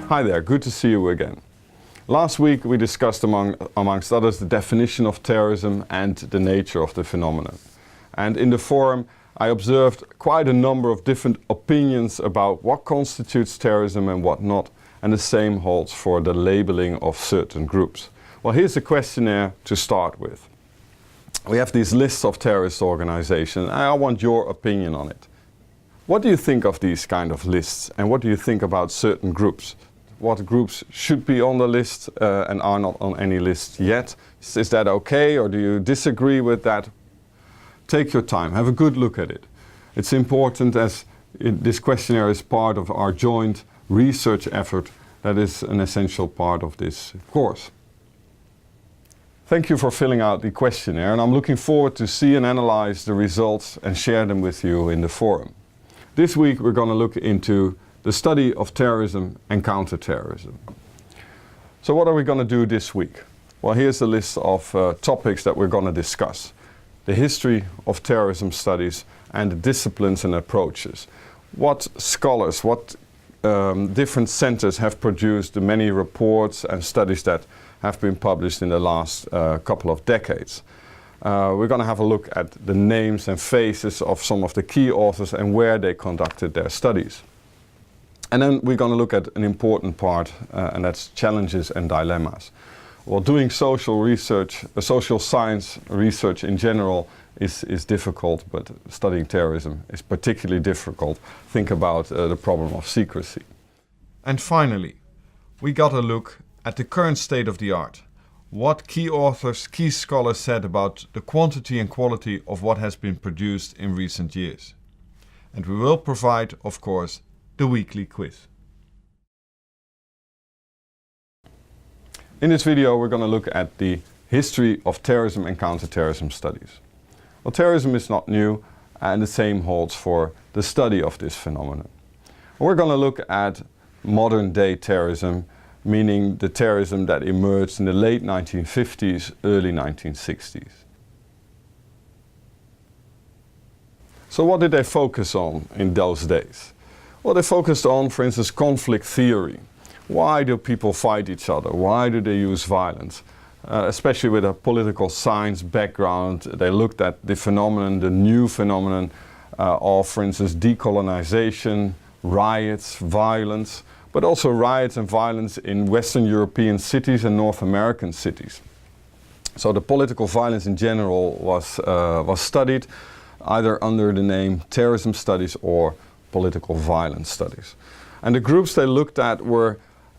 Hi there, good to see you again. Last week we discussed amongst others the definition of terrorism and the nature of the phenomenon. And in the forum I observed quite a number of different opinions about what constitutes terrorism and what not, and the same holds for the labeling of certain groups. Well, here's a questionnaire to start with. We have these lists of terrorist organizations and I want your opinion on it. What do you think of these kind of lists, and what do you think about certain groups? What groups should be on the list and are not on any list yet? Is that okay, or do you disagree with that? Take your time, have a good look at it. It's important, as this questionnaire is part of our joint research effort that is an essential part of this course. Thank you for filling out the questionnaire, and I'm looking forward to see and analyze the results and share them with you in the forum. This week we're going to look into the study of terrorism and counterterrorism. So what are we going to do this week? Well, here's a list of topics that we're going to discuss. The history of terrorism studies and the disciplines and approaches. What scholars, what different centers have produced the many reports and studies that have been published in the last couple of decades. We're going to have a look at the names and faces of some of the key authors and where they conducted their studies. And then we're going to look at an important part, and that's challenges and dilemmas. Well, doing social research, social science research in general is difficult, but studying terrorism is particularly difficult. Think about the problem of secrecy. And finally, we got a look at the current state of the art. What key authors, key scholars said about the quantity and quality of what has been produced in recent years. And we will provide, of course, the weekly quiz. In this video we're going to look at the history of terrorism and counterterrorism studies. Well, terrorism is not new, and the same holds for the study of this phenomenon. We're going to look at modern day terrorism, meaning the terrorism that emerged in the late 1950s, early 1960s. So what did they focus on in those days? Well, they focused on, for instance, conflict theory. Why do people fight each other? Why do they use violence? Especially with a political science background, they looked at the phenomenon, the new phenomenon of, for instance, decolonization, riots, violence, but also riots and violence in Western European cities and North American cities. So the political violence in general was studied either under the name terrorism studies or political violence studies. And the groups they looked at were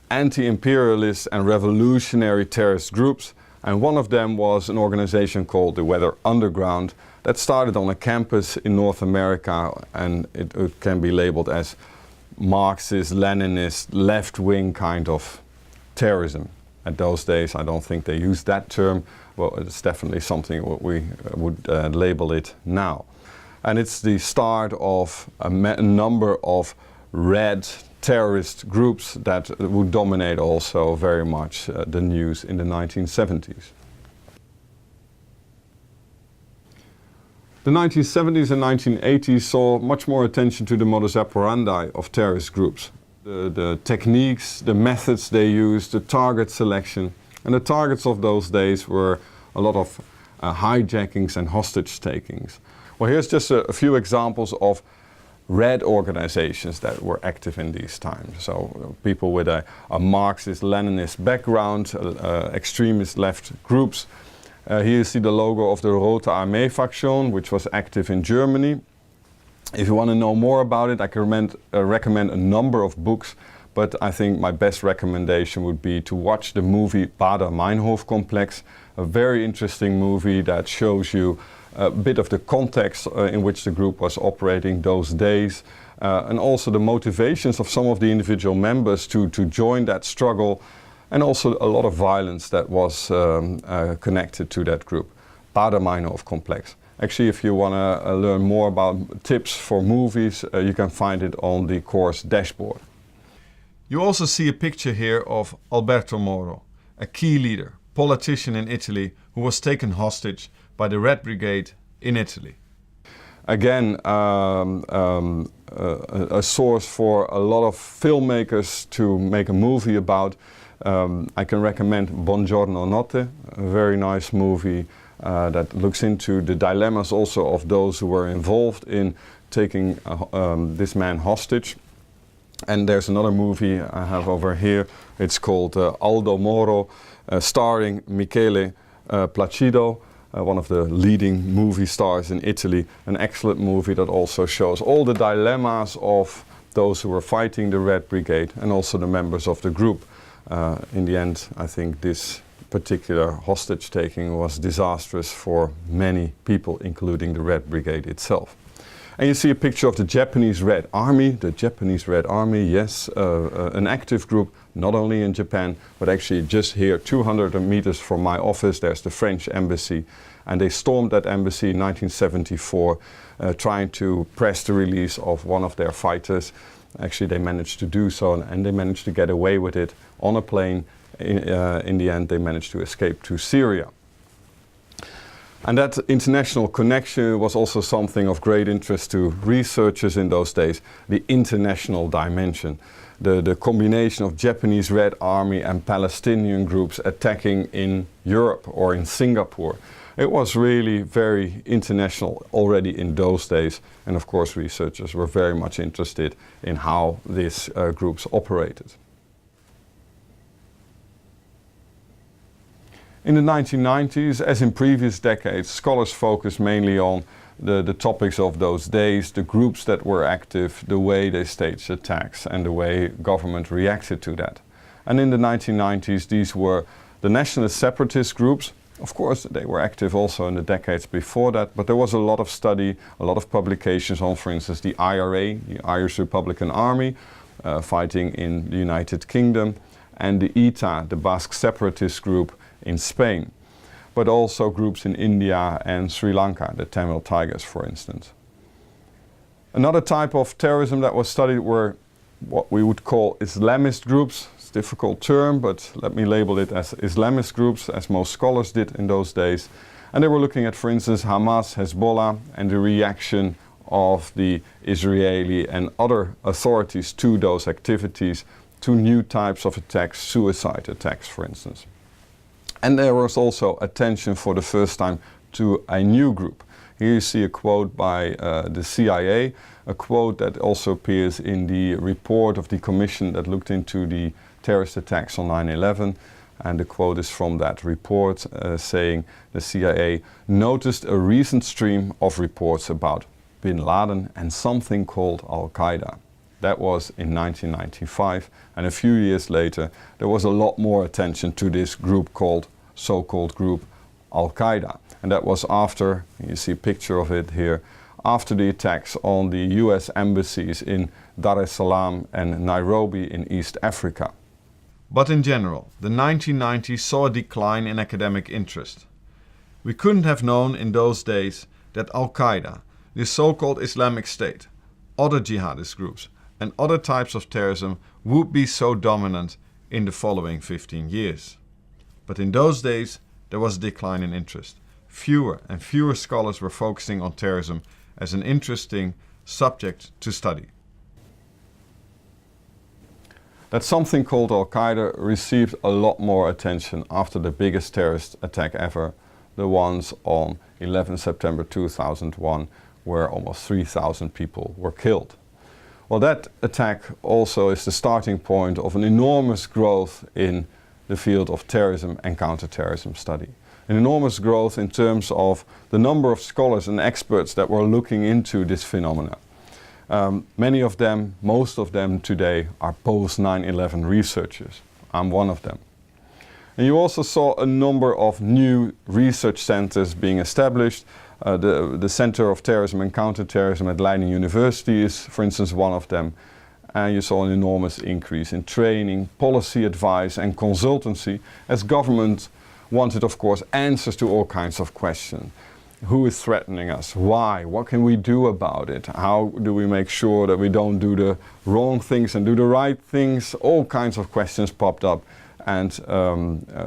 anti-imperialist and revolutionary terrorist groups, and one of them was an organization called the Weather Underground that started on a campus in North America, and it can be labeled as Marxist, Leninist, left-wing kind of terrorism. At those days I don't think they used that term. Well, it's definitely something what we would label it now. And it's the start of a number of red terrorist groups that would dominate also very much the news in the 1970s. The 1970s and 1980s saw much more attention to the modus operandi of terrorist groups. The techniques, the methods they used, the target selection. And the targets of those days were a lot of hijackings and hostage takings. Well, here's just a few examples of red organizations that were active in these times. So people with a Marxist, Leninist background, extremist left groups. Here you see the logo of the Rote Armee faction, which was active in Germany. If you want to know more about it, I can recommend a number of books, but I think my best recommendation would be to watch the movie Baader-Meinhof Complex, a very interesting movie that shows you a bit of the context in which the group was operating those days, and also the motivations of some of the individual members to join that struggle, and also a lot of violence that was connected to that group. Baader-Meinhof Complex. Actually, if you want to learn more about tips for movies, you can find it on the course dashboard. You also see a picture here of Alberto Moro, a key leader, politician in Italy who was taken hostage by the Red Brigade in Italy. again, a source for a lot of filmmakers to make a movie about. I can recommend Buongiorno Notte, a very nice movie that looks into the dilemmas also of those who were involved in taking this man hostage. And there's another movie I have over here. It's called Aldo Moro, starring Michele Placido, one of the leading movie stars in Italy. An excellent movie that also shows all the dilemmas of those who were fighting the Red Brigade and also the members of the group. In the end, I think this particular hostage taking was disastrous for many people, including the Red Brigade itself. And you see a picture of the Japanese Red Army. The Japanese Red Army, yes, an active group, not only in Japan, but actually just here, 200 meters from my office, there's the French embassy. And they stormed that embassy in 1974, trying to press the release of one of their fighters. Actually, they managed to do so, and they managed to get away with it on a plane. In the end, they managed to escape to Syria. And that international connection was also something of great interest to researchers in those days, the international dimension. The combination of Japanese Red Army and Palestinian groups attacking in Europe or in Singapore. It was really very international already in those days. And of course, researchers were very much interested in how these groups operated. In the 1990s, as in previous decades, scholars focused mainly on the topics of those days, the groups that were active, the way they staged attacks, and the way government reacted to that. And in the 1990s, these were the nationalist separatist groups. Of course, they were active also in the decades before that, but there was a lot of study, a lot of publications on, for instance, the IRA, the Irish Republican Army, fighting in the United Kingdom, and the ETA, the Basque separatist group, in Spain, but also groups in India and Sri Lanka, the Tamil Tigers, for instance. Another type of terrorism that was studied were what we would call Islamist groups. It's a difficult term, but let me label it as Islamist groups, as most scholars did in those days. And they were looking at, for instance, Hamas, Hezbollah, and the reaction of the Israeli and other authorities to those activities, to new types of attacks, suicide attacks, for instance. And there was also attention for the first time to a new group. Here you see a quote by the CIA, a quote that also appears in the report of the commission that looked into the terrorist attacks on 9/11. And the quote is from that report saying the CIA noticed a recent stream of reports about bin Laden and something called Al-Qaeda. That was in 1995, and a few years later there was a lot more attention to this group called, so-called group Al-Qaeda. And that was after, you see a picture of it here, after the attacks on the US embassies in Dar es Salaam and Nairobi in East Africa. But in general, the 1990s saw a decline in academic interest. We couldn't have known in those days that Al-Qaeda, the so-called Islamic State, other jihadist groups, and other types of terrorism would be so dominant in the following 15 years. But in those days, there was a decline in interest. Fewer and fewer scholars were focusing on terrorism as an interesting subject to study. That something called Al-Qaeda received a lot more attention after the biggest terrorist attack ever, the ones on 11 September 2001, where almost 3,000 people were killed. Well, that attack also is the starting point of an enormous growth in the field of terrorism and counterterrorism study. An enormous growth in terms of the number of scholars and experts that were looking into this phenomena. Many of them, most of them today, are post-9/11 researchers. I'm one of them. And you also saw a number of new research centers being established. The Center of Terrorism and Counterterrorism at Leiden University is, for instance, one of them. And you saw an enormous increase in training, policy advice and consultancy, as government wanted, of course, answers to all kinds of questions. Who is threatening us? Why? What can we do about it? How do we make sure that we don't do the wrong things and do the right things? All kinds of questions popped up, and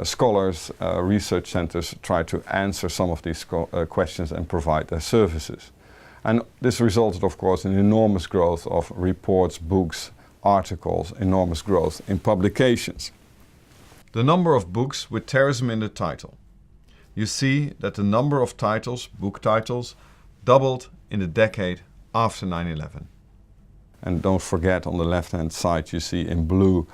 scholars, research centers try to answer some of these questions and provide their services. And this resulted, of course, in enormous growth of reports, books, articles, enormous growth in publications. The number of books with terrorism in the title. You see that the number of titles, book titles, doubled in the decade after 9/11. And don't forget, on the left-hand side you see in blue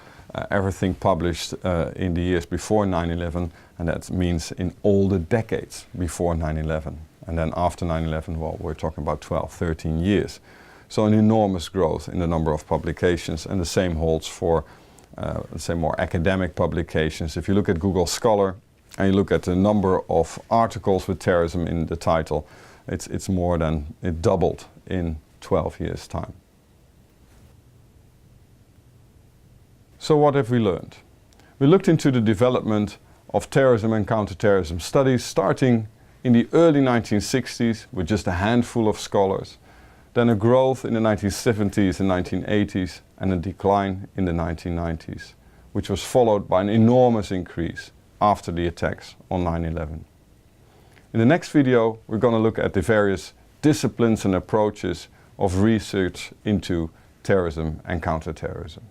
everything published in the years before 9/11, and that means in all the decades before 9/11. And then after 9/11, well, we're talking about 12, 13 years. So an enormous growth in the number of publications, and the same holds for, let's say, more academic publications. If you look at Google Scholar and you look at the number of articles with terrorism in the title, it's more than, it doubled in 12 years' time. So what have we learned? We looked into the development of terrorism and counterterrorism studies starting in the early 1960s with just a handful of scholars, then a growth in the 1970s and 1980s and a decline in the 1990s, which was followed by an enormous increase after the attacks on 9/11. In the next video, we're going to look at the various disciplines and approaches of research into terrorism and counterterrorism.